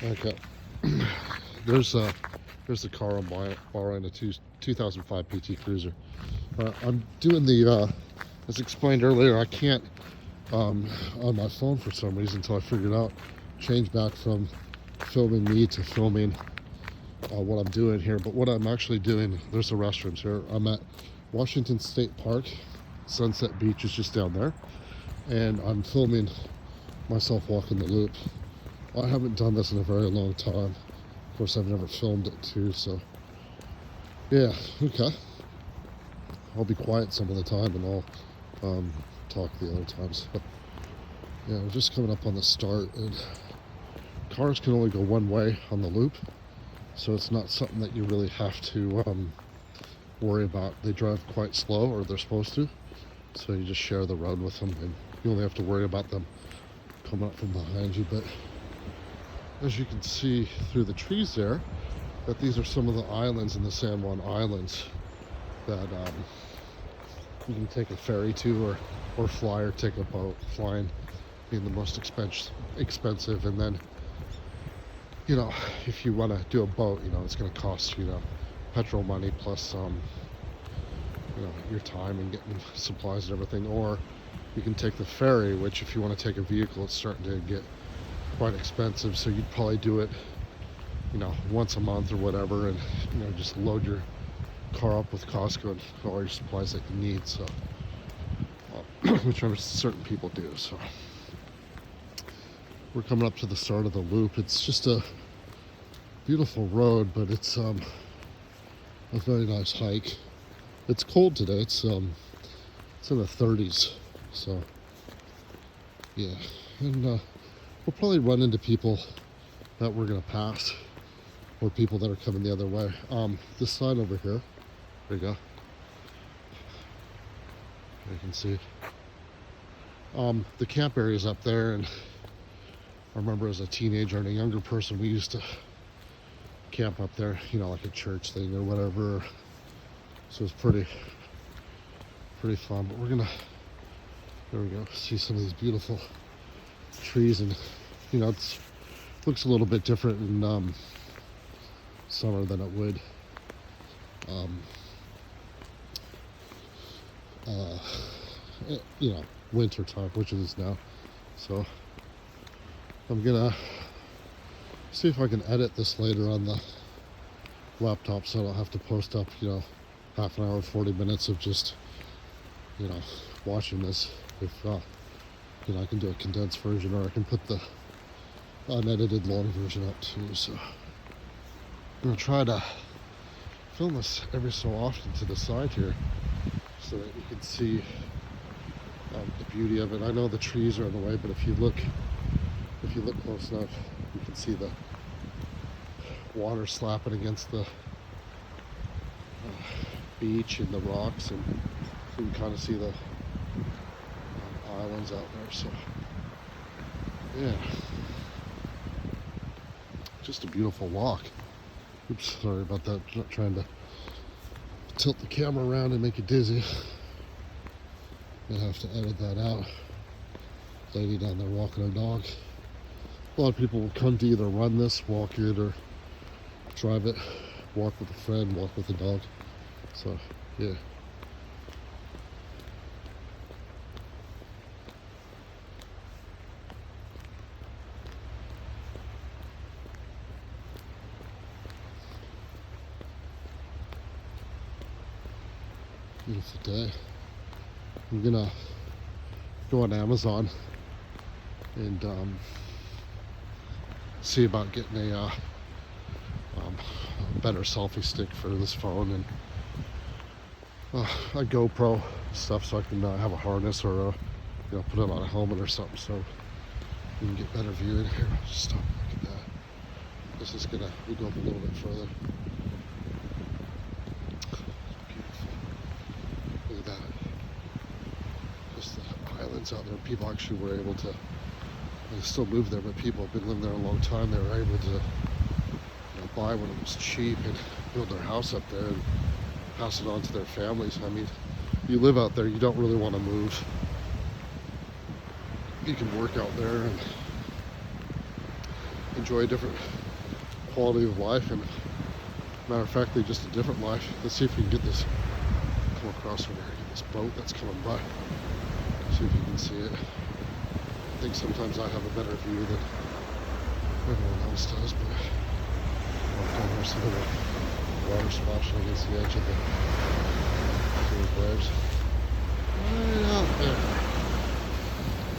Okay. there's a there's the car I'm borrowing, a 2005 PT Cruiser. I'm doing as explained earlier, I can't on my phone for some reason until I figured out change back from filming me to filming what I'm doing here. But what I'm actually doing, there's the restrooms here. I'm at Washington State Park. Sunset Beach is just down there, and I'm filming myself walking the loop. I haven't done this in a very long time. Of course, I've never filmed it too, so yeah, okay. I'll be quiet some of the time and I'll talk the other times. But yeah, we're just coming up on the start, and cars can only go one way on the loop, so it's not something that you really have to worry about. They drive quite slow, or they're supposed to, so you just share the road with them, and you only have to worry about them coming up from behind you. But as you can see through the trees there, that these are some of the islands in the San Juan Islands that you can take a ferry to, or fly, or take a boat. Flying being the most expensive, and then if you want to do a boat, it's going to cost petrol money plus your time and getting supplies and everything. Or you can take the ferry, which if you want to take a vehicle, it's starting to get quite expensive, so you'd probably do it once a month or whatever, and just load your car up with Costco and all your supplies that you need. So which certain people do. So we're coming up to the start of the loop. It's just a beautiful road, but it's a very nice hike. It's cold today. It's in the 30s, so yeah. And we'll probably run into people that we're gonna pass, or people that are coming the other way. This sign over here, there you go. You can see the camp area is up there, and I remember as a teenager and a younger person, we used to camp up there, like a church thing or whatever. So it's pretty fun. But there we go, see some of these beautiful trees, and it looks a little bit different in summer than it would winter time, which it is now. So I'm gonna see if I can edit this later on the laptop, so I don't have to post up half an hour, 40 minutes of just watching this. If I can do a condensed version, or I can put the unedited long version up too. So I'm gonna try to film this every so often to the side here, so that you can see the beauty of it. I know the trees are in the way, but if you look close enough, you can see the water slapping against the beach and the rocks, and you can kind of see the islands out there. So yeah, just a beautiful walk. Oops, sorry about that. I'm not trying to tilt the camera around and make it dizzy. I have to edit that out. Lady down there walking her dog. A lot of people will come to either run this, walk it, or drive it, walk with a friend, walk with a dog. So yeah. Beautiful day. I'm gonna go on Amazon and see about getting a better selfie stick for this phone, and a GoPro stuff, so I can have a harness, or put it on a helmet or something, so you can get better viewing. Here, just stop. Look at that. This is gonna go up a little bit further. Look at that. Just the islands out there. People actually were able to, they still live there, but people have been living there a long time. They were able to buy when it was cheap and build their house up there and pass it on to their families. I mean, you live out there, you don't really want to move. You can work out there, and enjoy a different quality of life, and matter of fact, just a different life. Let's see if we can get this, come across over here, get this boat that's coming by. See if you can see it. I think sometimes I have a better view than everyone else does, but down there, some of the water splashing against the edge of the waves. Right out there.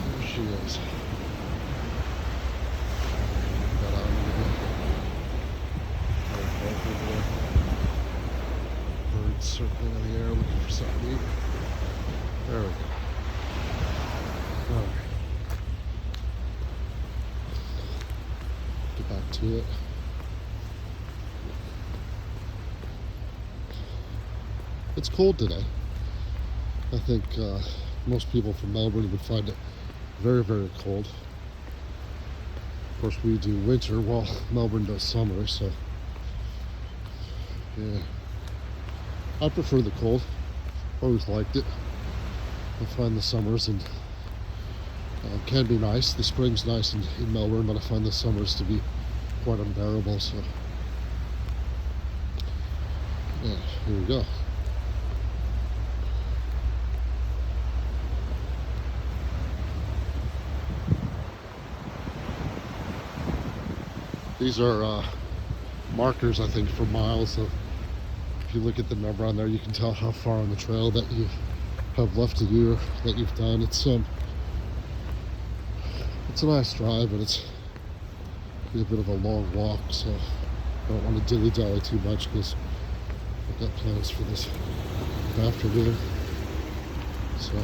There she is. Got out over there. Birds circling in the air looking for something to eat. There we go. Alright. Get back to it. It's cold today. I think most people from Melbourne would find it very, very cold. Of course, we do winter while Melbourne does summer, so yeah. I prefer the cold. Always liked it. I find the summers and can be nice. The spring's nice in Melbourne, but I find the summers to be quite unbearable. So yeah, here we go. These are markers, I think, for miles. So if you look at the number on there, you can tell how far on the trail that you have left to do or that you've done. It's a nice drive, but it's a bit of a long walk, so I don't want to dilly-dally too much because I've got plans for this afternoon. So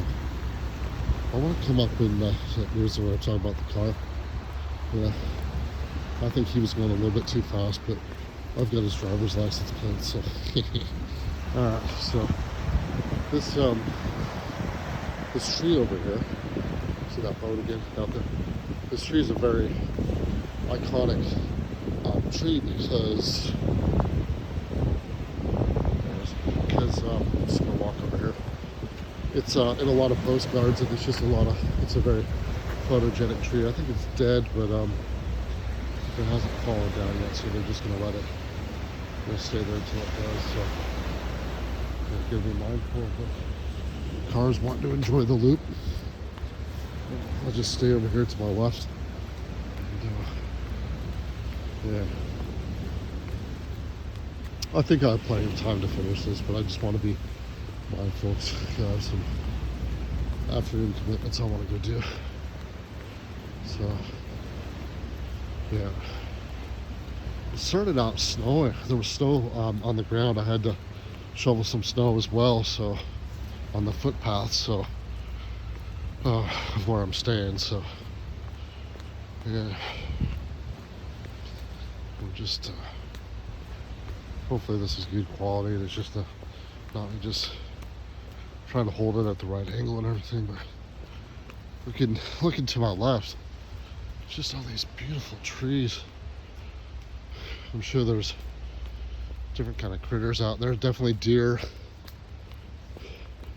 I want to come up in here's where I'm talking about the car. Yeah, I think he was going a little bit too fast, but I've got his driver's license plate, so alright, so this tree over here, see that boat again out there? This tree is a very iconic tree because I'm just gonna walk over here. It's in a lot of postcards, and it's a very photogenic tree. I think it's dead, but it hasn't fallen down yet, so they're just gonna let it stay there until it does. So I've got to be mindful of the cars wanting to enjoy the loop. I'll just stay over here to my left. And, yeah. I think I have plenty of time to finish this, but I just want to be mindful because I have some afternoon commitments I want to go do. So, yeah. It started out snowing. There was snow on the ground. I had to shovel some snow as well, so on the footpath, so of where I'm staying. So yeah, we're just hopefully this is good quality. And it's just not just trying to hold it at the right angle and everything. But looking to my left, just all these beautiful trees. I'm sure there's different kind of critters out there. Definitely deer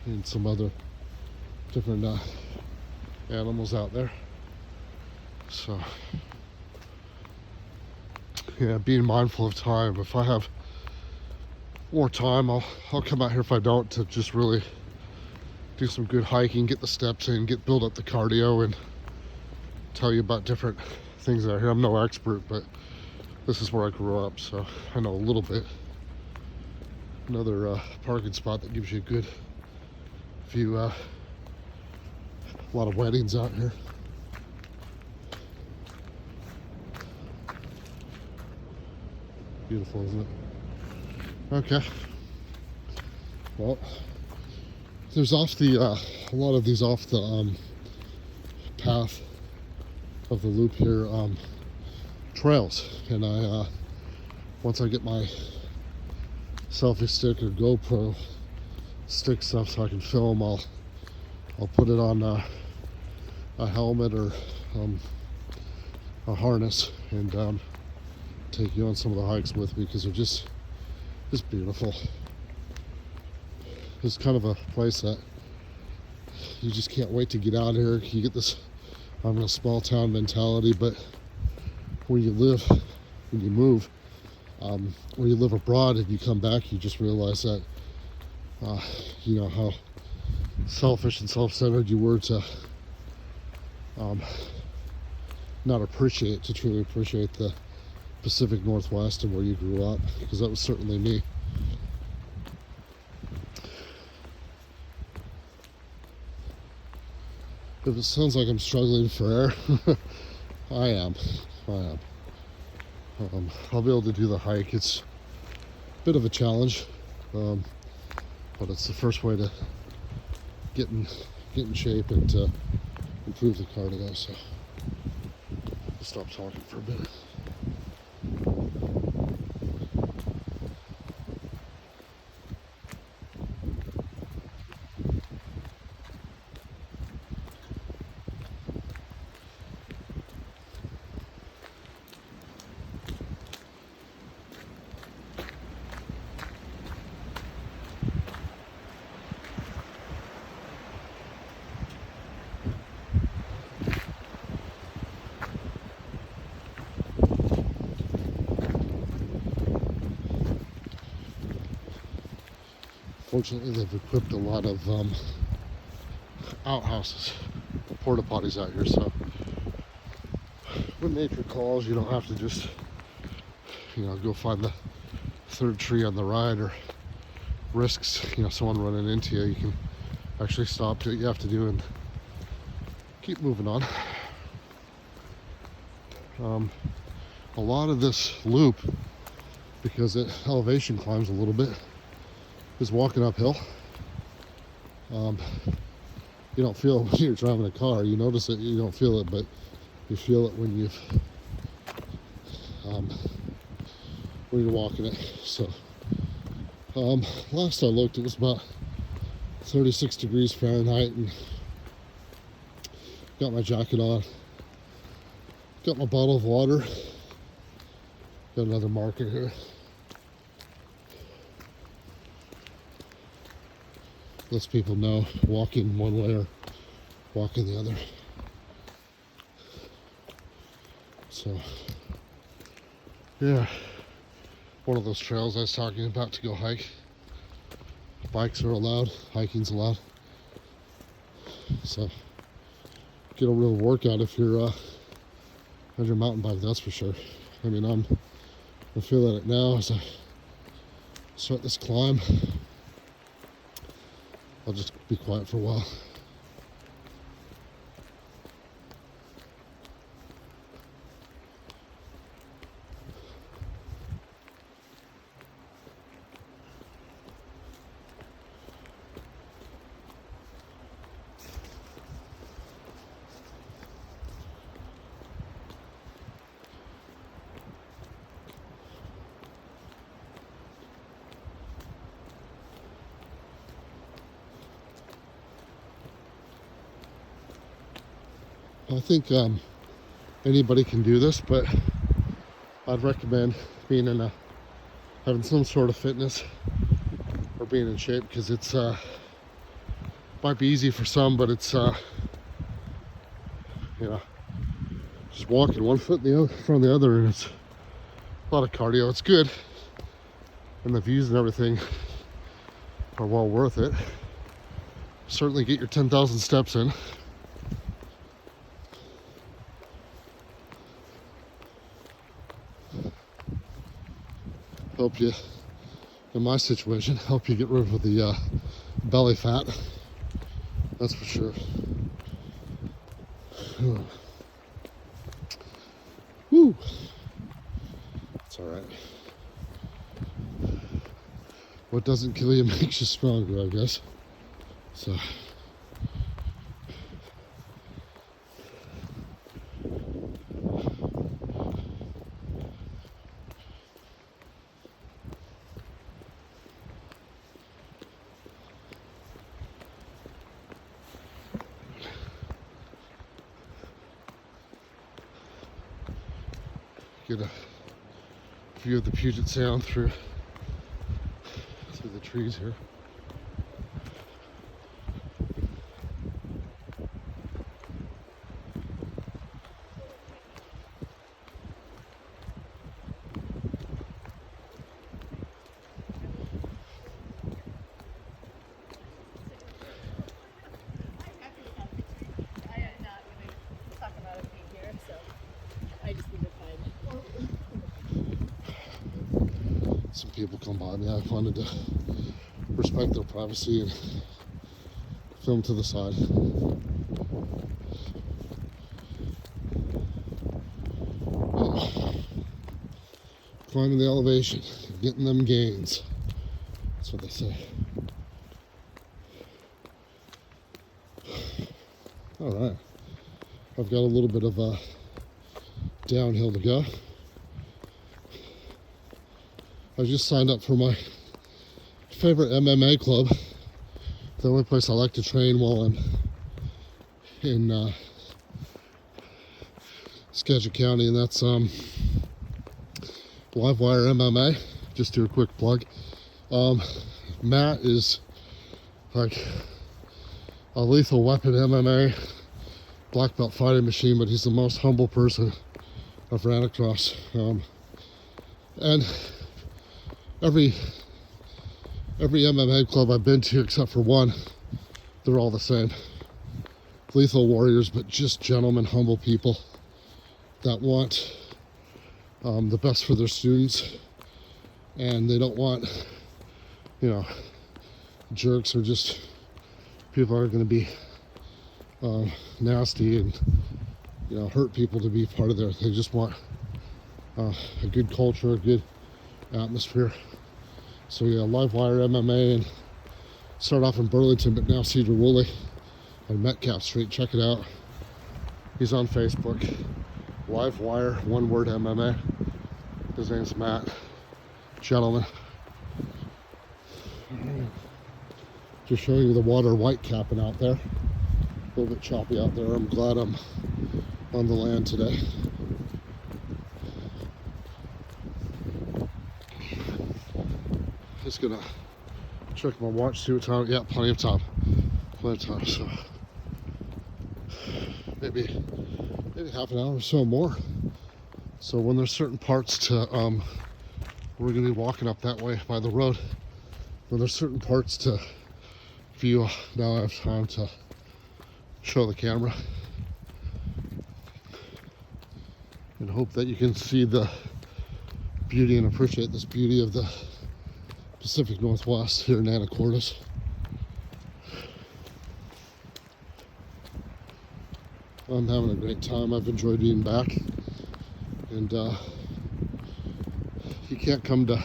and some other different animals out there. So yeah, being mindful of time. If I have more time, I'll come out here. If I don't, to just really do some good hiking, get the steps in, build up the cardio, and tell you about different things out here. I'm no expert, but this is where I grew up, so I know a little bit. Another parking spot that gives you a good view. A lot of weddings out here. Beautiful, isn't it? Okay. Well, there's a lot of these off the path of the loop here, trails, and I once I get my selfie stick or GoPro stick stuff so I can film, I'll put it on a helmet or a harness and take you on some of the hikes with me, because they're just beautiful. It's kind of a place that you just can't wait to get out here. You get this, I'm in a small town mentality, but when you move, when you live abroad and you come back, you just realize that, you know, how selfish and self-centered you were to not appreciate, to truly appreciate the Pacific Northwest and where you grew up, because that was certainly me. If it sounds like I'm struggling for air, I am. I'll be able to do the hike. It's a bit of a challenge, but it's the first way to get in shape and to improve the cardio. So I'll stop talking for a bit. Fortunately, they've equipped a lot of outhouses, porta potties out here, so when nature calls, you don't have to just, you know, go find the third tree on the ride or risks, you know, someone running into you. You can actually stop, do what you have to do and keep moving on. A lot of this loop, because it elevation climbs a little bit, is walking uphill. You don't feel it when you're driving a car. You notice it, you don't feel it, but you feel it when you're walking it. So last I looked, it was about 36 degrees Fahrenheit, and got my jacket on, got my bottle of water, got another marker here. Lets people know walking one way or walking the other. So yeah, one of those trails I was talking about to go hike. Bikes are allowed, hiking's allowed. So get a real workout if you're on your mountain bike, that's for sure. I mean, I'm feeling it now as I start this climb. I'll just be quiet for a while. I think anybody can do this, but I'd recommend having some sort of fitness or being in shape, because it's might be easy for some, but it's you know, just walking one foot in front of the other, and it's a lot of cardio. It's good, and the views and everything are well worth it. Certainly get your 10,000 steps in. Help you, in my situation, help you get rid of the belly fat. That's for sure. Woo! It's all right. What doesn't kill you makes you stronger, I guess. So. Get a view of the Puget Sound through the trees here. some people come by me. I wanted to respect their privacy and film to the side. Climbing the elevation, getting them gains. That's what they say. All right, I've got a little bit of a downhill to go. I just signed up for my favorite MMA club. The only place I like to train while I'm in Skagit County, and that's Livewire MMA. Just do a quick plug. Matt is like a lethal weapon MMA black belt fighting machine, but he's the most humble person I've ran across. And every MMA club I've been to, except for one, they're all the same. Lethal warriors, but just gentlemen, humble people that want the best for their students, and they don't want, jerks or just people are going to be nasty and hurt people to be part of their. They just want a good culture, a good atmosphere. So yeah, Livewire MMA, and start off in Burlington, but now Cedar Woolley and Metcalf Street. Check it out. He's on Facebook. Livewire, one word, MMA. His name's Matt. Gentleman. Just showing you the water white capping out there. A little bit choppy out there. I'm glad I'm on the land today. Just gonna check my watch, see what time. Yeah, plenty of time. Plenty of time. So maybe half an hour or so more. So when there's certain parts to we're gonna be walking up that way by the road. When there's certain parts to view, now I have time to show the camera and hope that you can see the beauty and appreciate this beauty of the Pacific Northwest here in Anacortes. I'm having a great time. I've enjoyed being back, and you can't come to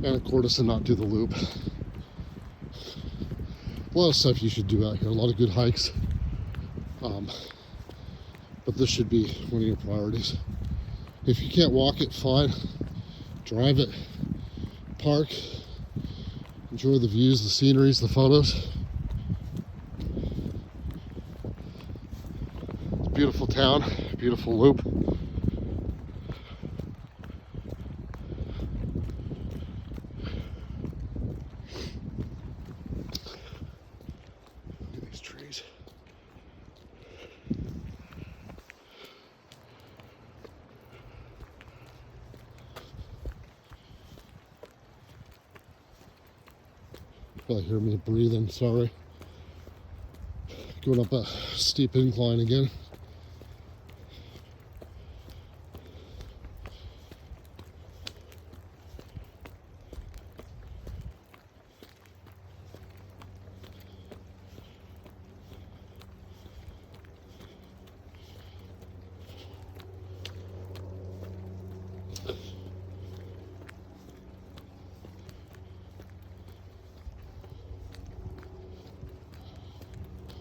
Anacortes and not do the loop. A lot of stuff you should do out here, a lot of good hikes, but this should be one of your priorities. If you can't walk it, fine, drive it, park, enjoy the views, the sceneries, the photos. It's a beautiful town, beautiful loop. Look at these trees. You probably hear me breathing, sorry. Going up a steep incline again.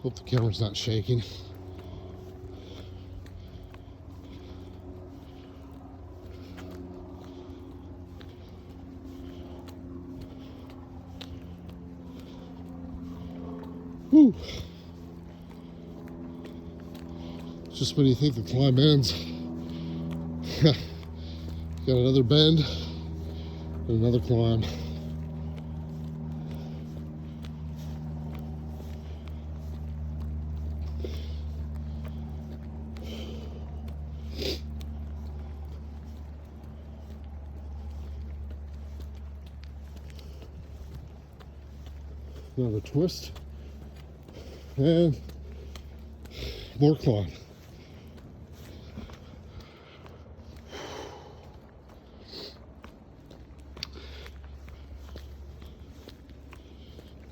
Hope the camera's not shaking. Whew. Just when you think the climb ends, got another bend and another climb. Another twist and more climb.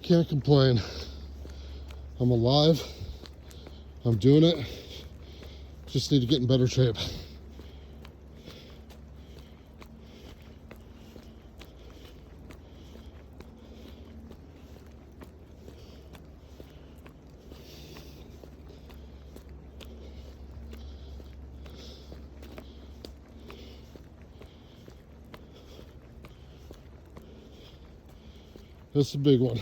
Can't complain. I'm alive. I'm doing it. Just need to get in better shape. That's a big one.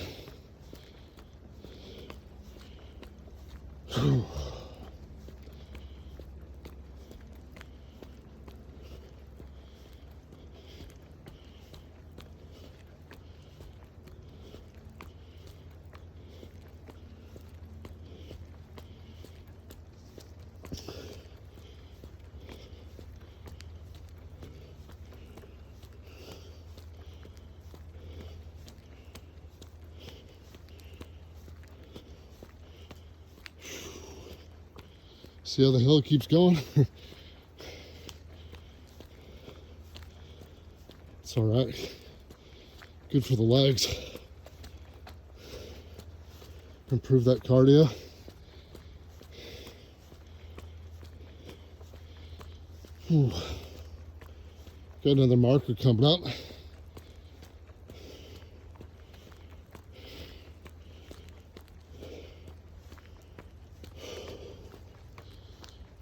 See how the hill keeps going? It's all right. Good for the legs. Improve that cardio. Whew. Got another marker coming up.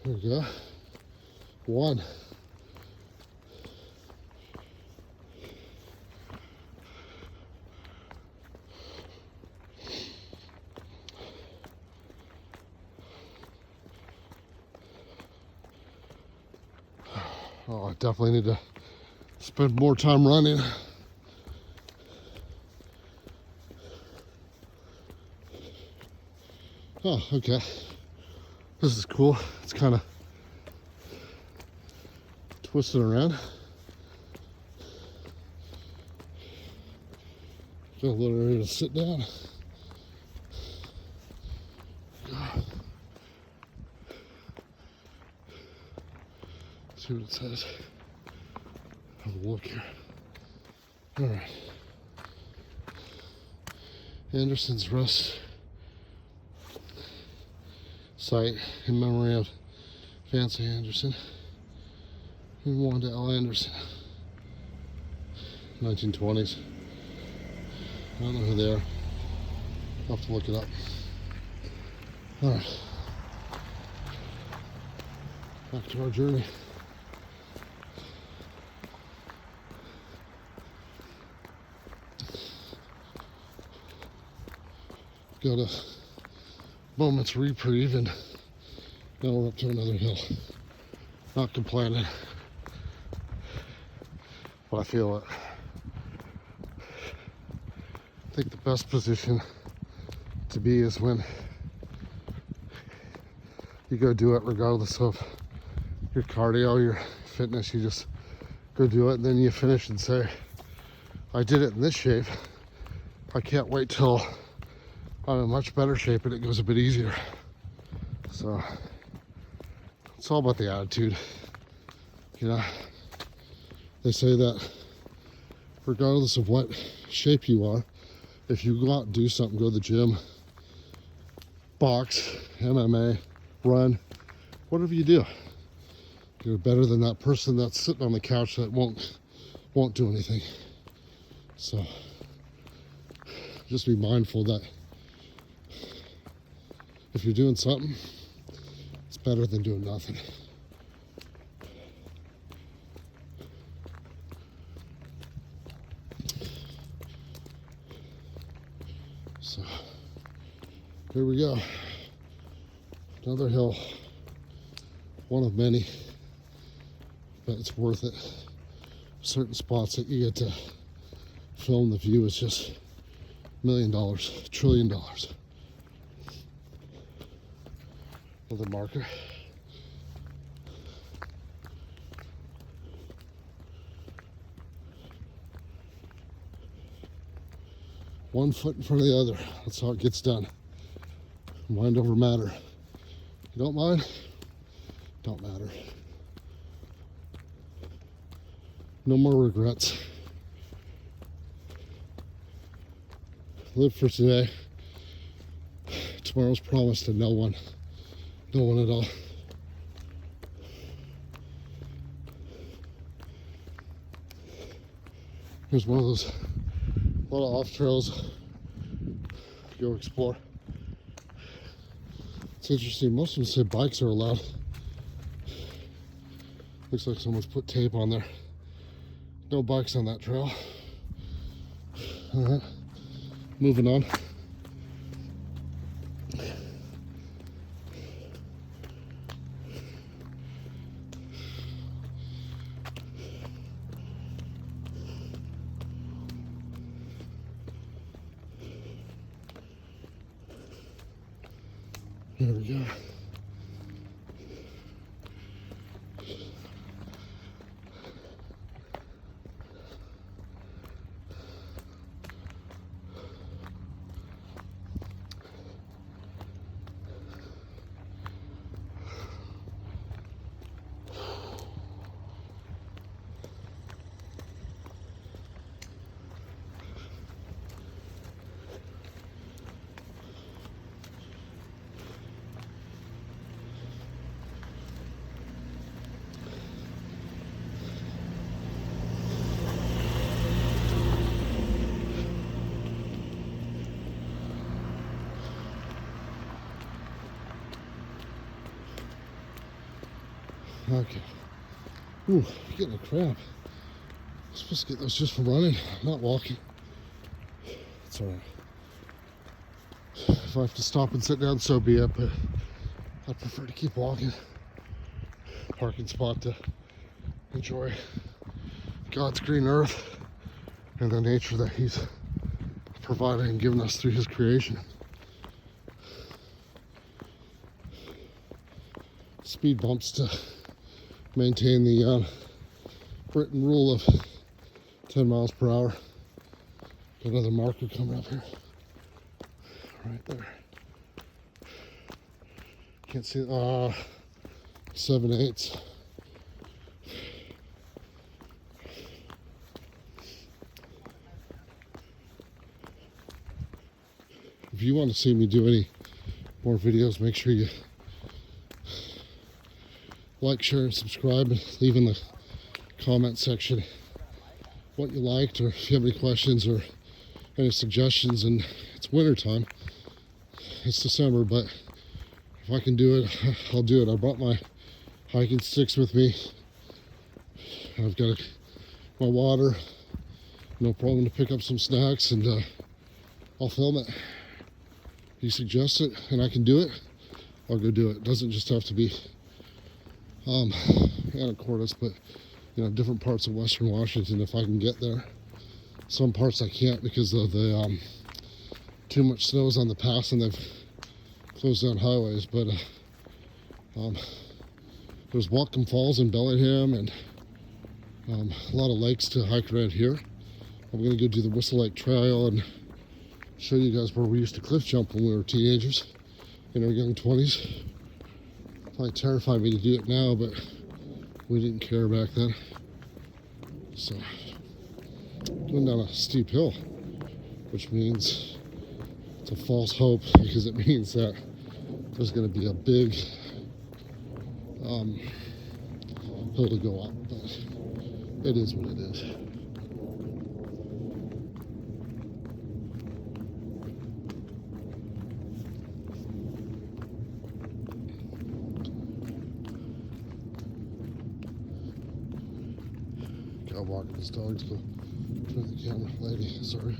There we go. One. Oh, I definitely need to spend more time running. Oh, okay. This is cool. It's kind of twisting around. Got a little area to sit down. See what it says. Have a look here. All right. Anderson's Rest Site in memory of Fancy Anderson and Wanda L. Anderson. 1920s. I don't know who they are. I'll have to look it up. All right. Back to our journey. Got a moment's reprieve and now we're up to another hill. Not complaining, but I feel it. I think the best position to be is when you go do it regardless of your cardio, your fitness. You just go do it and then you finish and say, I did it in this shape. I can't wait till I'm in much better shape and it goes a bit easier. So it's all about the attitude. You know, they say that regardless of what shape you are, if you go out and do something, go to the gym, box, MMA, run, whatever you do, you're better than that person that's sitting on the couch that won't do anything. So just be mindful that if you're doing something, it's better than doing nothing. So here we go. Another hill. One of many, but it's worth it. Certain spots that you get to film, the view is just $1 million, $1 trillion. Another marker. One foot in front of the other. That's how it gets done. Mind over matter. You don't mind? Don't matter. No more regrets. Live for today. Tomorrow's promised to no one. No one at all. Here's one of those, a lot of off trails. Go explore. It's interesting, most of them say bikes are allowed. Looks like someone's put tape on there. No bikes on that trail. Alright, moving on. There we go. Okay. Ooh, getting a cramp. I'm supposed to get those just from running, not walking. It's alright. If I have to stop and sit down, so be it, but I prefer to keep walking. Parking spot to enjoy God's green earth and the nature that He's providing and given us through His creation. Speed bumps to maintain the Britain rule of 10 miles per hour. Got another marker coming up here. Right there. Can't see 7/8. If you want to see me do any more videos, make sure you like, share, and subscribe, and leave in the comment section what you liked, or if you have any questions or any suggestions. And it's winter time. It's December, but if I can do it, I'll do it. I brought my hiking sticks with me. I've got my water. No problem to pick up some snacks, and I'll film it. You suggest it, and I can do it, I'll go do it. It doesn't just have to be Anacortes, but different parts of Western Washington if I can get there. Some parts I can't because of the too much snow's on the pass and they've closed down highways. But there's Whatcom Falls in Bellingham, and a lot of lakes to hike around here. I'm gonna go do the Whistle Lake Trail and show you guys where we used to cliff jump when we were teenagers in our young 20s. Probably terrified me to do it now, but we didn't care back then. So, going down a steep hill, which means it's a false hope, because it means that there's going to be a big hill to go up, but it is what it is. Got walking his dogs, but turn the camera, lady, sorry.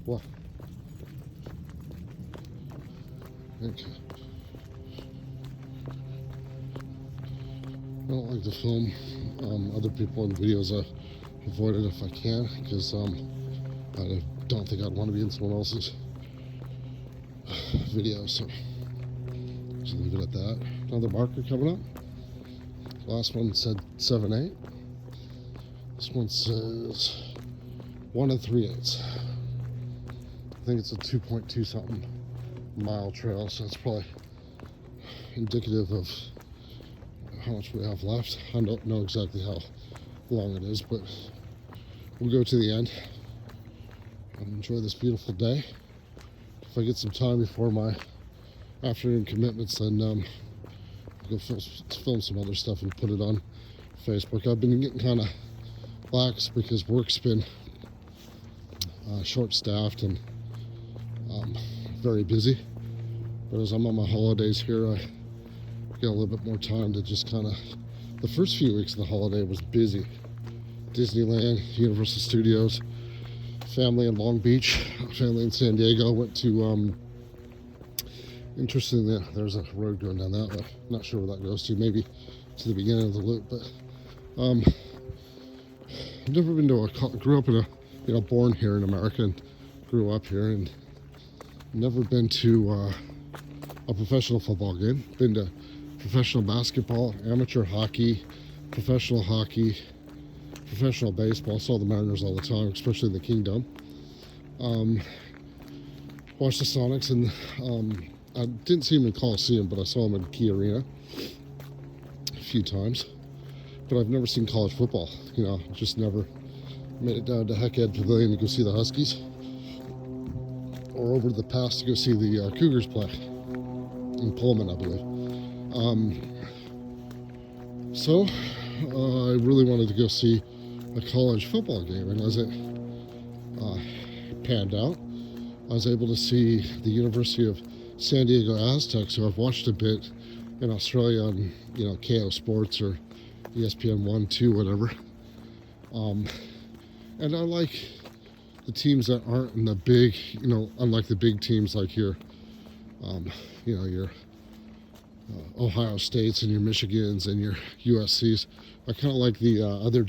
What? Okay. I don't like to film other people in videos. I avoid it if I can, because I don't think I'd want to be in someone else's video, so just leave it at that. Another marker coming up. Last one said 7/8. This one says 1 3/8. I think it's a 2.2 something mile trail, so it's probably indicative of how much we have left. I don't know exactly how long it is, but we'll go to the end and enjoy this beautiful day. If I get some time before my afternoon commitments, then I'll go film some other stuff and put it on Facebook. I've been getting kind of lax because work's been short-staffed and very busy. But as I'm on my holidays here, I get a little bit more time to just kind of. The first few weeks of the holiday was busy. Disneyland, Universal Studios, family in Long Beach, family in San Diego. Went to, interestingly, there's a road going down that way. Not sure where that goes to. Maybe to the beginning of the loop. But I've never been to grew up in a, born here in America and grew up here, and never been to a professional football game. Been to professional basketball, amateur hockey, professional baseball. Saw the Mariners all the time, especially in the Kingdom. Watched the Sonics, and I didn't see them in Coliseum, but I saw them in Key Arena a few times. But I've never seen college football. Just never made it down to Heckhead Pavilion to go see the Huskies, or over to the pass to go see the Cougars play in Pullman, I believe. So I really wanted to go see a college football game, and as it panned out, I was able to see the University of San Diego Aztecs, who I've watched a bit in Australia on KO Sports or ESPN 1, 2, whatever. And I like the teams that aren't in the big, unlike the big teams like your Ohio States and your Michigans and your USCs. I kind of like the other,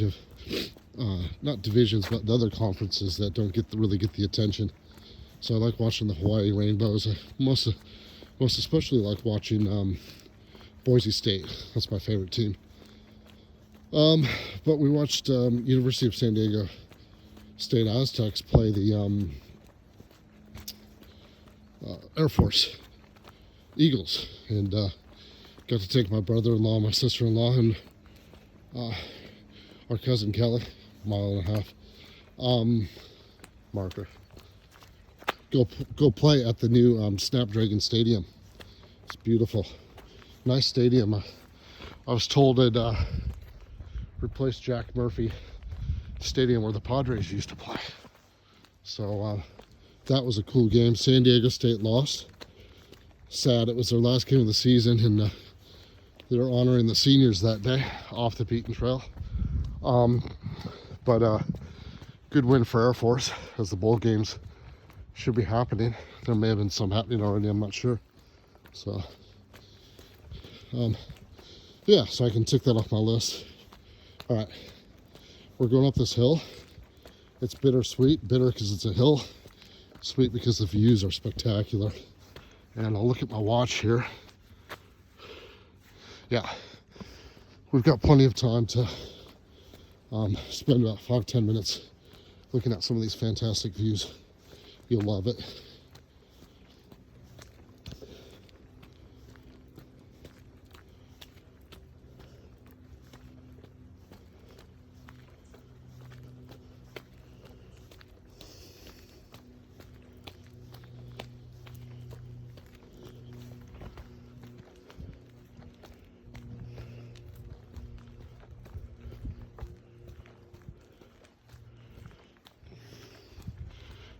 not divisions, but the other conferences that don't really get the attention. So I like watching the Hawaii Rainbows. I most especially like watching Boise State. That's my favorite team. But we watched University of San Diego State Aztecs play the Air Force Eagles, and got to take my brother-in-law, my sister-in-law, and our cousin Kelly, a mile and a half, marker, go play at the new Snapdragon Stadium. It's beautiful, nice stadium. I was told it replaced Jack Murphy Stadium where the Padres used to play. So that was a cool game. San Diego State lost. Sad. It was their last game of the season, and they were honoring the seniors that day off the beaten trail. But good win for Air Force, as the bowl games should be happening. There may have been some happening already, I'm not sure. So yeah, so I can tick that off my list. All right, we're going up this hill. It's bittersweet. Bitter because it's a hill. Sweet because the views are spectacular. And I'll look at my watch here. Yeah, we've got plenty of time to spend about 5-10 minutes looking at some of these fantastic views. You'll love it.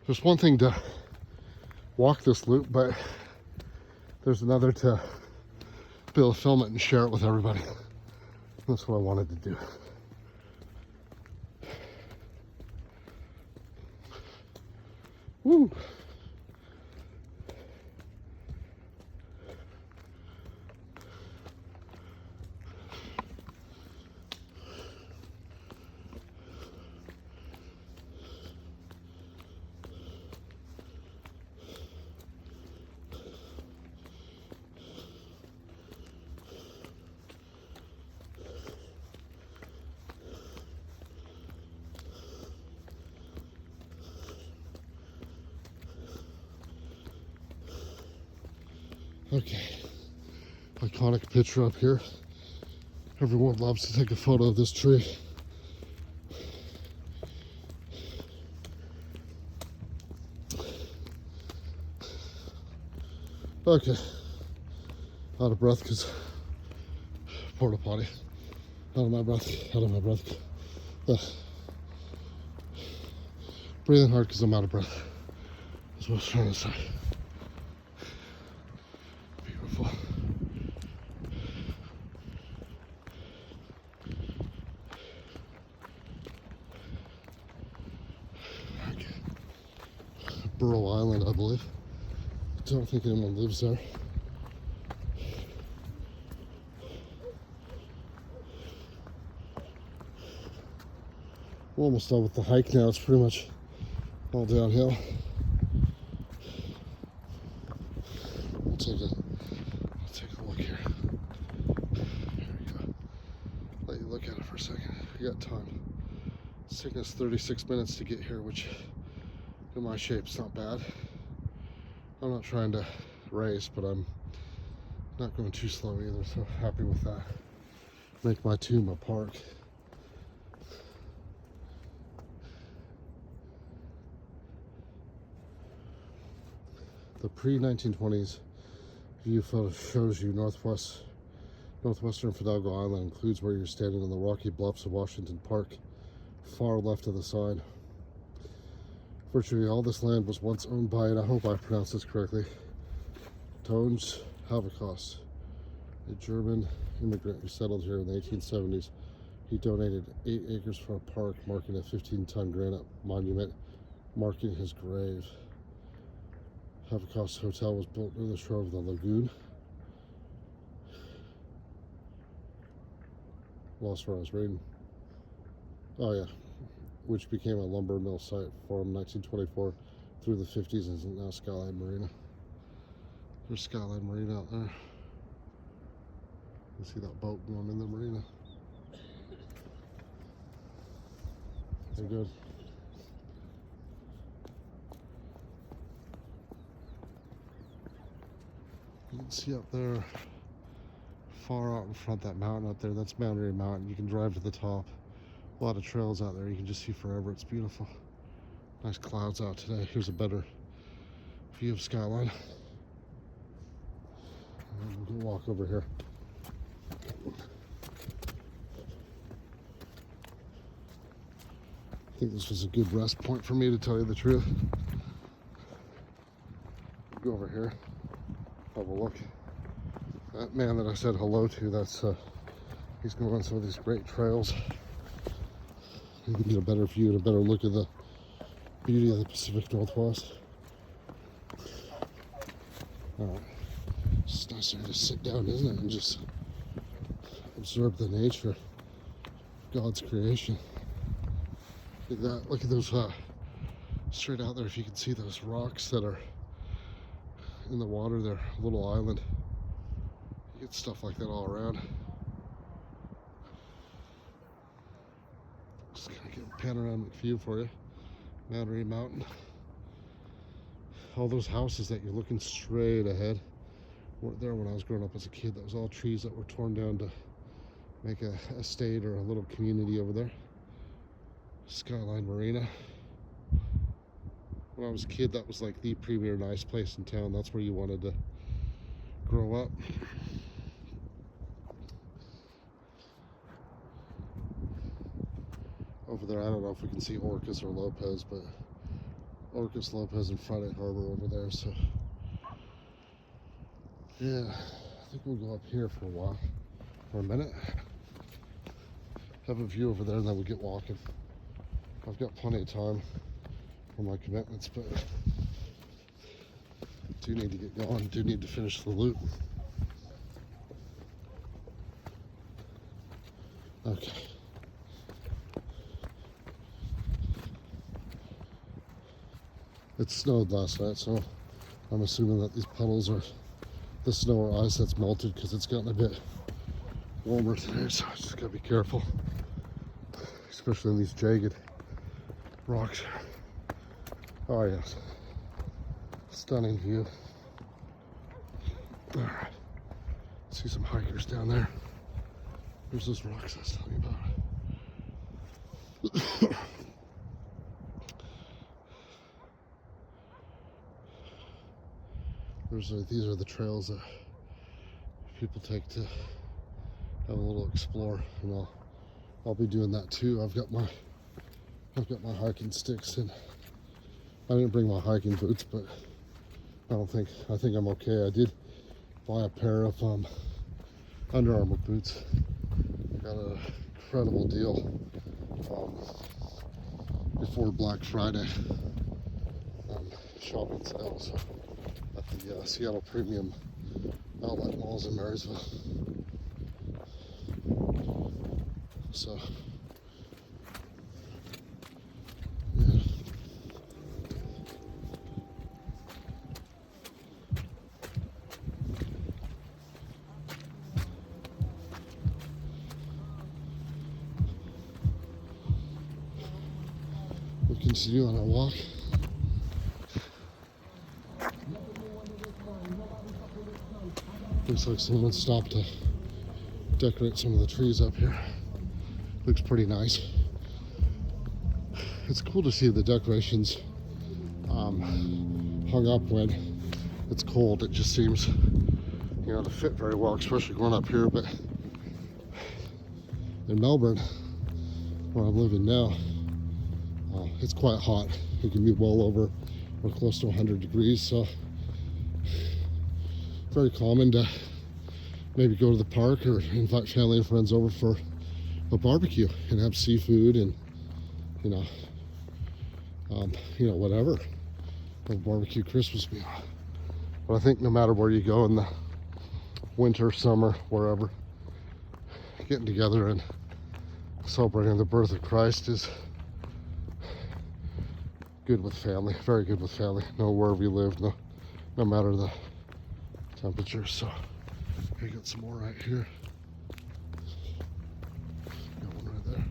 There's one thing to walk this loop, but there's another to be able to film it and share it with everybody. That's what I wanted to do. Woo! Okay, iconic picture up here. Everyone loves to take a photo of this tree. Okay, out of breath because porta potty. Out of my breath, out of my breath. Breathing hard because I'm out of breath. That's what I was trying to say. Beautiful. Okay. Burrow Island, I believe. Don't think anyone lives there. We're almost done with the hike now. It's pretty much all downhill. I'll take a look here. Here we go. Let you look at it for a second. You got time. It's taken us 36 minutes to get here, which in my shape's not bad. I'm not trying to race, but I'm not going too slow either, so happy with that. Make my tomb a park. The pre-1920s view photo shows you northwestern Fidalgo Island, includes where you're standing on the rocky bluffs of Washington Park, far left of the sign. Virtually all this land was once owned by, and I hope I pronounced this correctly, Tones Haverkos, a German immigrant who settled here in the 1870s. He donated 8 acres for a park, marking a 15-ton granite monument marking his grave. Haverkos Hotel was built near the shore of the lagoon. Lost where I was reading. Oh yeah, which became a lumber mill site from 1924 through the 50s and is now Skyline Marina. There's Skyline Marina out there. You see that boat going in the marina. They're good. You can see up there, far out in front, that mountain up there, that's Mount Airy Mountain. You can drive to the top. A lot of trails out there. You can just see forever. It's beautiful. Nice clouds out today. Here's a better view of Skyline. And we can walk over here. I think this was a good rest point for me, to tell you the truth. Go over here. Have a look. That man that I said hello to, that's he's going on some of these great trails. You can get a better view and a better look at the beauty of the Pacific Northwest. It's nicer to sit down, isn't it, and just absorb the nature of God's creation. Look at that. Look at those straight out there. If you can see those rocks that are in the water there, a little island. You get stuff like that all around. Just kind of get a panoramic view for you. Mount Airy Mountain. All those houses that you're looking straight ahead weren't there when I was growing up as a kid. That was all trees that were torn down to make a estate or a little community over there. Skyline Marina. When I was a kid, that was like the premier nice place in town. That's where you wanted to grow up. Over there, I don't know if we can see Orcas or Lopez, but Orcas, Lopez, and Friday Harbor over there. So yeah, I think we'll go up here for a while, for a minute. Have a view over there, and then we'll get walking. I've got plenty of time for my commitments, but do need to get going, do need to finish the loop. Okay. It snowed last night, so I'm assuming that these puddles are the snow or ice that's melted because it's gotten a bit warmer today, so I just gotta be careful, especially in these jagged rocks. Oh yes, stunning view. All right, See some hikers down there. There's those rocks I was telling you about. These are the trails that people take to have a little explore, and I'll be doing that too. I've got my hiking sticks, and I didn't bring my hiking boots, but I think I'm okay. I did buy a pair of Under Armour boots. I got an incredible deal before Black Friday shopping sales at the Seattle Premium Outlet Malls in Marysville. So, yeah. We'll continue on our walk. Looks like someone stopped to decorate some of the trees up here. Looks pretty nice. It's cool to see the decorations hung up when it's cold. It just seems, to fit very well, especially going up here. But in Melbourne, where I'm living now, it's quite hot. It can be well over or close to 100 degrees. So very common to maybe go to the park or invite family and friends over for a barbecue and have seafood and whatever, a barbecue Christmas meal. But I think no matter where you go in the winter, summer, wherever, getting together and celebrating the birth of Christ is good with family, very good with family. No, wherever you live, no matter the temperature. So I got some more right here. Got one right there.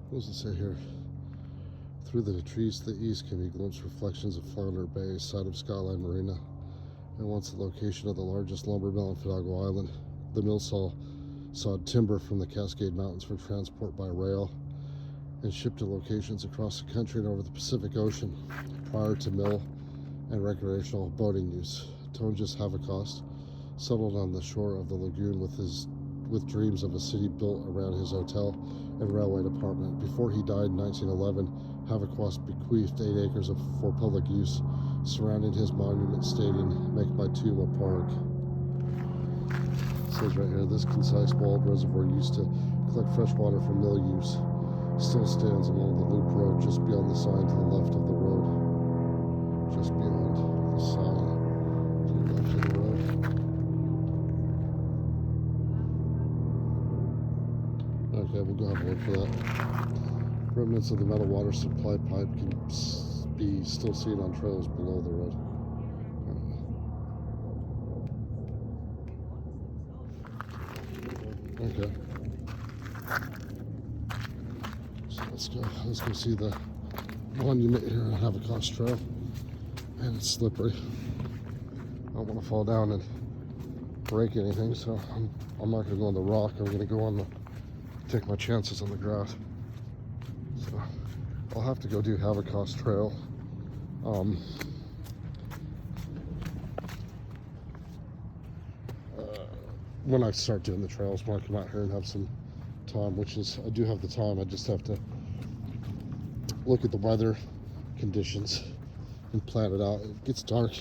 What does it say here? Through the trees to the east can be glimpsed reflections of Flounder Bay, site of Skyline Marina, and once the location of the largest lumber mill on Fidalgo Island. The mill sawed timber from the Cascade Mountains for transport by rail and shipped to locations across the country and over the Pacific Ocean prior to mill and recreational boating use. Tonjes Havocost settled on the shore of the lagoon with dreams of a city built around his hotel and railway department. Before he died in 1911, Havocost bequeathed 8 acres for public use, surrounding his monument stating, "Make my tomb a park." It says right here, this concise walled reservoir used to collect fresh water for mill use still stands along the loop road just beyond the sign to the left of the road. Just beyond the sign to the left of the road. Okay, we'll go have a look for that. Remnants of the metal water supply pipe can be still seen on trails below the road. Okay. So let's go see the monument here on Havocost Trail. And it's slippery. I don't want to fall down and break anything, so I'm not going to go on the rock. I'm going to go on take my chances on the grass. So I'll have to go do Havocost Trail. When I start doing the trails, when I come out here and have some time, which is, I do have the time, I just have to look at the weather conditions and plan it out. It gets dark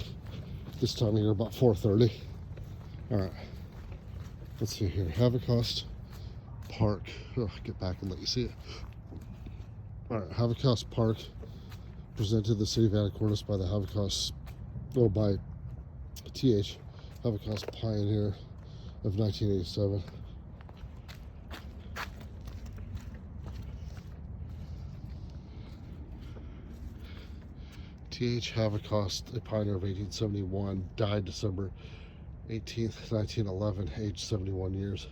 this time of year, about 4:30. All right, let's see here, Havocost Park. Oh, get back and let you see it. All right, Havocost Park, presented to the city of Anacortes by the by T.H. Havocost Pioneer of 1987. T.H. Havocost, a pioneer of 1871, died December 18th, 1911, aged 71 years.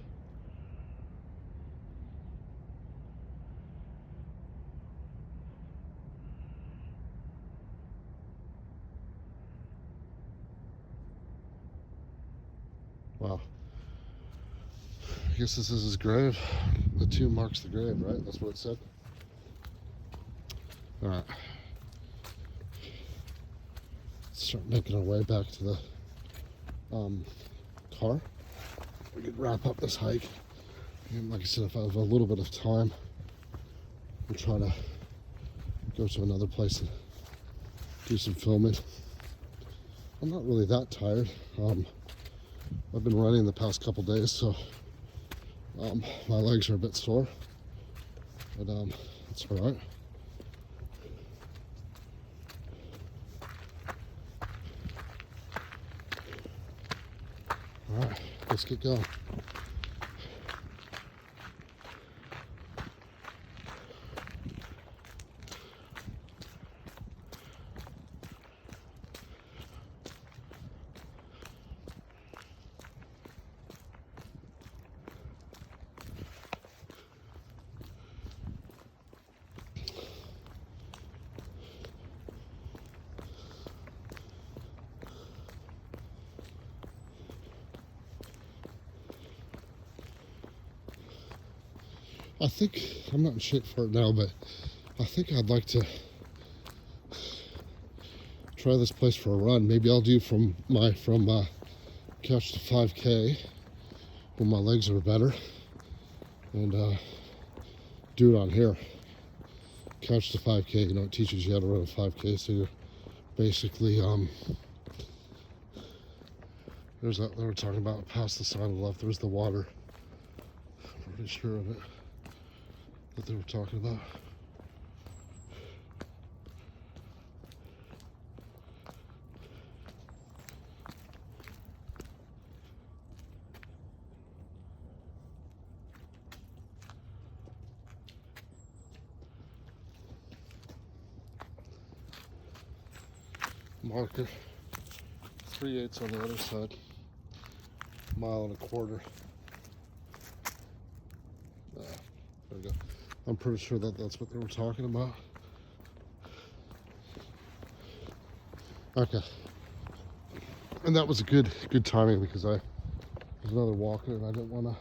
Wow. I guess this is his grave. The tomb marks the grave, right? That's what it said. All right. Let's start making our way back to the car. We could wrap up this hike. And like I said, if I have a little bit of time, we'll try to go to another place and do some filming. I'm not really that tired. I've been running the past couple days, so my legs are a bit sore, but it's all right. All right, let's get going. I think, I'm not in shape for it now, but I think I'd like to try this place for a run. Maybe I'll do from couch to 5K when my legs are better, and do it on here. Couch to 5K, you know, it teaches you how to run a 5K, so you're basically, there's that they were talking about past the sign on the left, there's the water. I'm pretty sure of it. That they were talking about. Marker 3/8 on the other side, 1.25 miles. There we go. I'm pretty sure that that's what they were talking about. Okay. And that was a good timing because there's another walker and I didn't want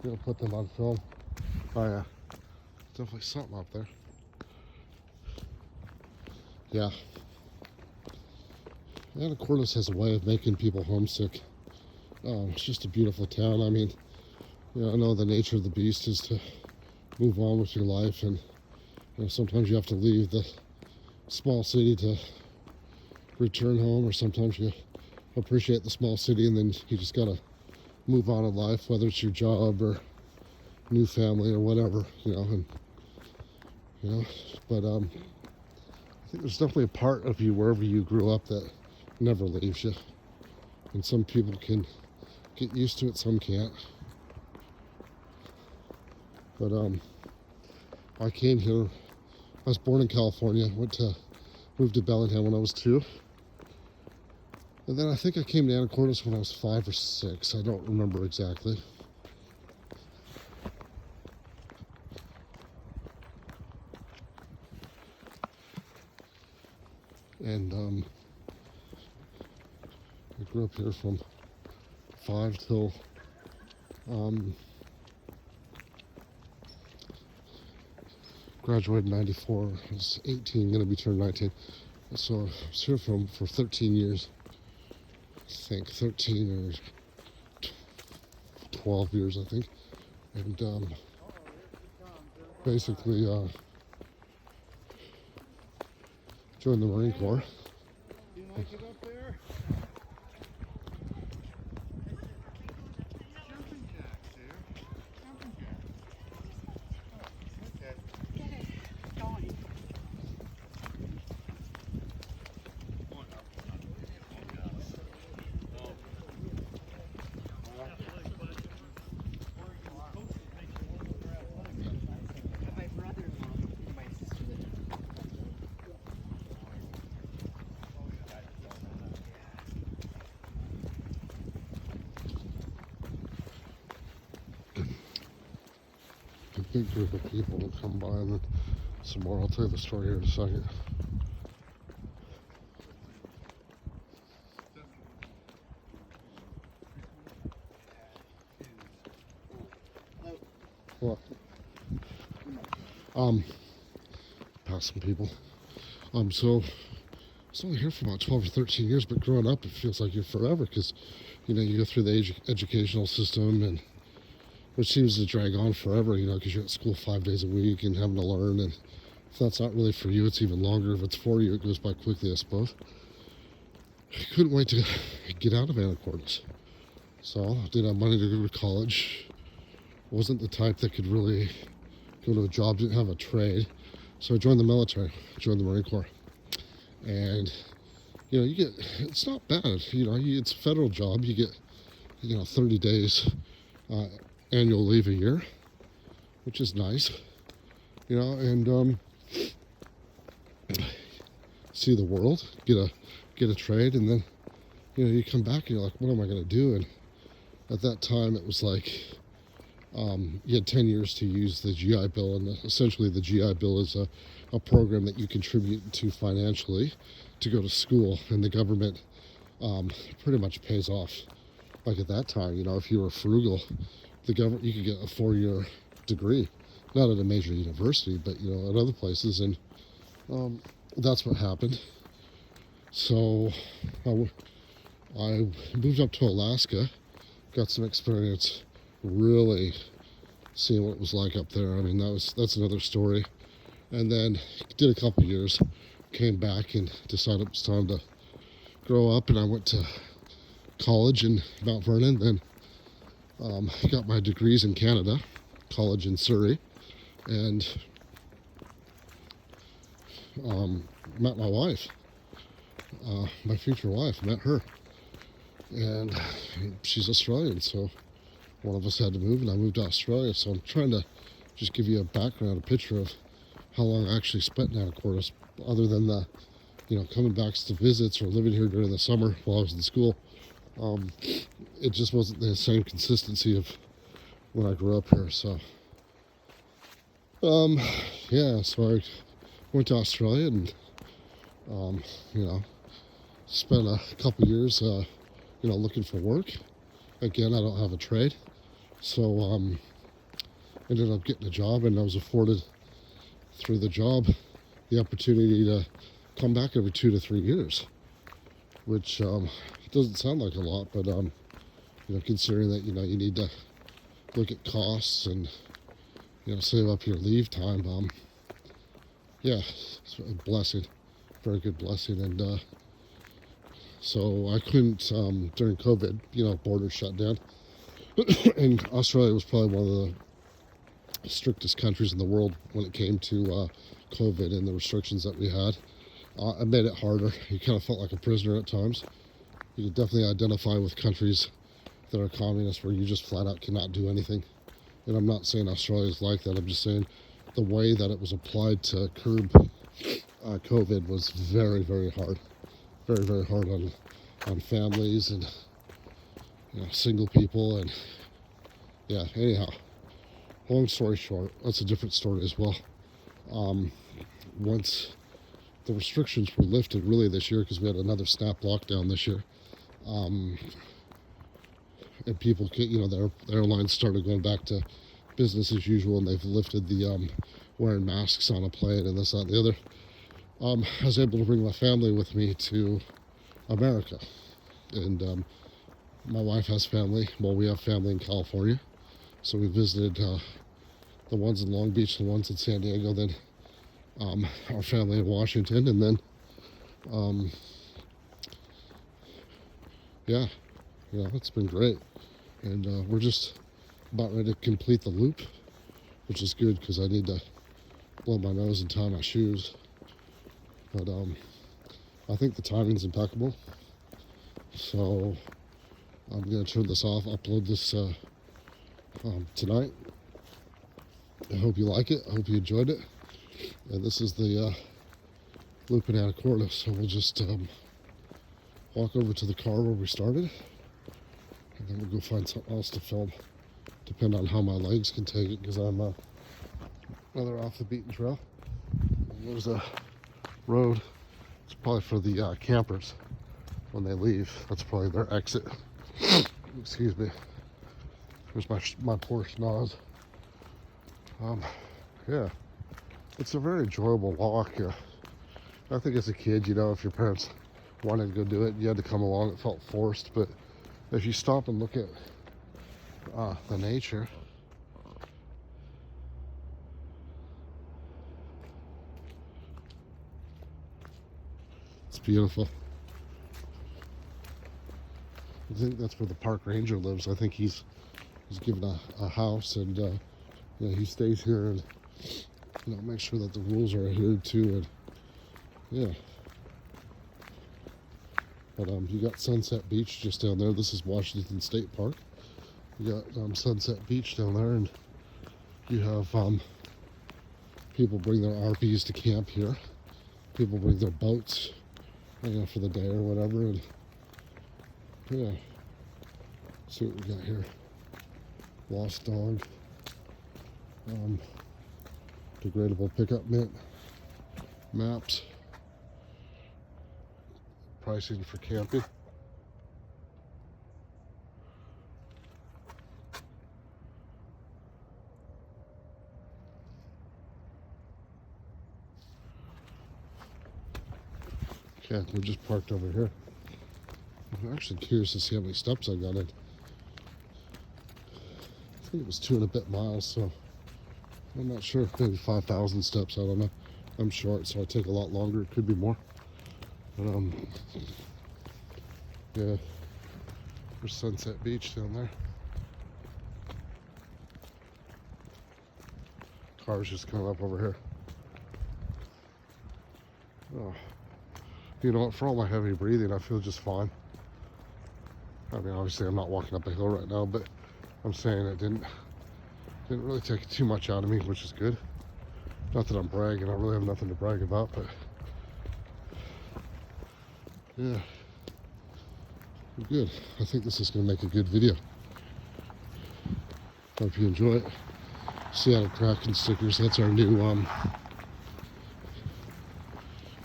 to put them on film. Oh yeah, definitely something up there. Yeah. Anacortes has a way of making people homesick. It's just a beautiful town. I mean, you know, I know the nature of the beast is to move on with your life, and you know, sometimes you have to leave the small city to return home, or sometimes you appreciate the small city and then you just gotta move on in life, whether it's your job or new family or whatever, you know. And you know, but I think there's definitely a part of you wherever you grew up that never leaves you, and some people can get used to it, some can't. But I came here, I was born in California, moved to Bellingham when I was 2. And then I think I came to Anacortes when I was 5 or 6. I don't remember exactly. And I grew up here from 5 till graduated in 94. I was 18, gonna be turned 19. So I was here for 13 years. I think 13 or 12 years, I think. And basically joined the Marine Corps. Do you like it up there? Jumping jacks there. Jumping jacks. Okay. Get it going. My brother-in-law and my sister lived big group of people will come by, and then some more. I'll tell you the story here in a second. What? Past some people. So it's only here for about 12 or 13 years, but growing up, it feels like you're forever because, you go through the educational system, and which seems to drag on forever, because you're at school 5 days a week and having to learn. And if that's not really for you, it's even longer. If it's for you, it goes by quickly, I suppose. I couldn't wait to get out of Anacortes. So I didn't have money to go to college. Wasn't the type that could really go to a job, didn't have a trade. So I joined the military, joined the Marine Corps. And, it's not bad. It's a federal job. You get, 30 days annual leave a year, which is nice, and see the world, get a trade, and then, you come back and you're like, what am I going to do? And at that time, it was like, you had 10 years to use the GI Bill, and essentially the GI Bill is a program that you contribute to financially to go to school, and the government pretty much pays off. Like at that time, if you were frugal, the government, you could get a 4-year degree, not at a major university, but at other places, and that's what happened. So I moved up to Alaska, got some experience really seeing what it was like up there. I mean, that's another story. And then did a couple years, came back and decided it was time to grow up, and I went to college in Mount Vernon, then got my degrees in Canada, college in Surrey, and met my wife, my future wife, met her, and she's Australian, so one of us had to move, and I moved to Australia. So I'm trying to just give you a background, a picture of how long I actually spent in Anacortes, other than the, coming back to visits or living here during the summer while I was in school. It just wasn't the same consistency of when I grew up here. So, so I went to Australia and, spent a couple years, looking for work. Again, I don't have a trade. So, ended up getting a job, and I was afforded through the job the opportunity to come back every 2 to 3 years, which doesn't sound like a lot, but considering that you need to look at costs and save up your leave time, it's a blessing, very good blessing. And so I couldn't during COVID, borders shut down, and Australia was probably one of the strictest countries in the world when it came to COVID and the restrictions that we had. It made it harder. You kind of felt like a prisoner at times. You could definitely identify with countries that are communist where you just flat out cannot do anything. And I'm not saying Australia is like that. I'm just saying the way that it was applied to curb COVID was very, very hard. Very, very hard on families and single people. And anyhow, long story short, that's a different story as well. Once the restrictions were lifted really this year, because we had another snap lockdown this year, and people, the airlines started going back to business as usual, and they've lifted the wearing masks on a plane and this, that, and the other. I was able to bring my family with me to America, and my wife has family. Well, we have family in California, so we visited the ones in Long Beach, the ones in San Diego, then our family in Washington, and then it's been great. And we're just about ready to complete the loop, which is good because I need to blow my nose and tie my shoes. But I think the timing's impeccable. So I'm going to turn this off, upload this tonight. I hope you like it. I hope you enjoyed it. And this is the loop in Anacortes. So we'll just walk over to the car where we started, and then we'll go find something else to film, depending on how my legs can take it, because I'm Another off the beaten trail. And there's a road. It's probably for the campers when they leave. That's probably their exit. Excuse me. There's my poor schnoz. Yeah, it's a very enjoyable walk. I think as a kid, if your parents wanted to go do it, you had to come along. It felt forced, but if you stop and look at the nature, it's beautiful. I think that's where the park ranger lives. I think he's given a house, and he stays here and make sure that the rules are adhered to, and yeah. But you got Sunset Beach just down there. This is Washington State Park. You got Sunset Beach down there, and you have people bring their RVs to camp here. People bring their boats, for the day or whatever, and yeah. Let's see what we got here. Lost dog. Degradable pickup mitt. Maps. Pricing for camping. Okay, we're just parked over here. I'm actually curious to see how many steps I got in. I think it was 2 and a bit miles, so I'm not sure. Maybe 5,000 steps, I don't know. I'm short, so I take a lot longer. It could be more. But yeah, there's Sunset Beach down there. Cars just coming up over here. Oh, you know what? For all my heavy breathing, I feel just fine. I mean, obviously, I'm not walking up a hill right now, but I'm saying it didn't really take too much out of me, which is good. Not that I'm bragging. I really have nothing to brag about, but yeah, we're good. I think this is going to make a good video. Hope you enjoy it. Seattle Kraken stickers. That's our new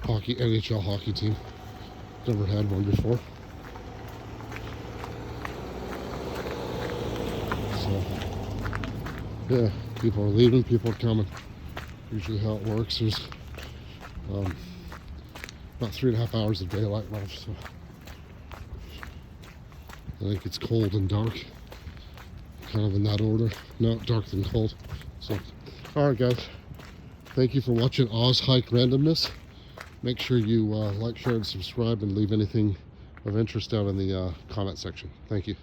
NHL hockey team. Never had one before. So yeah, people are leaving, people are coming. Usually how it works. There's about 3.5 hours of daylight left, so I think it's cold and dark, kind of in that order. No, dark than cold. So, all right, guys, thank you for watching Oz Hike Randomness. Make sure you like, share, and subscribe, and leave anything of interest down in the comment section. Thank you.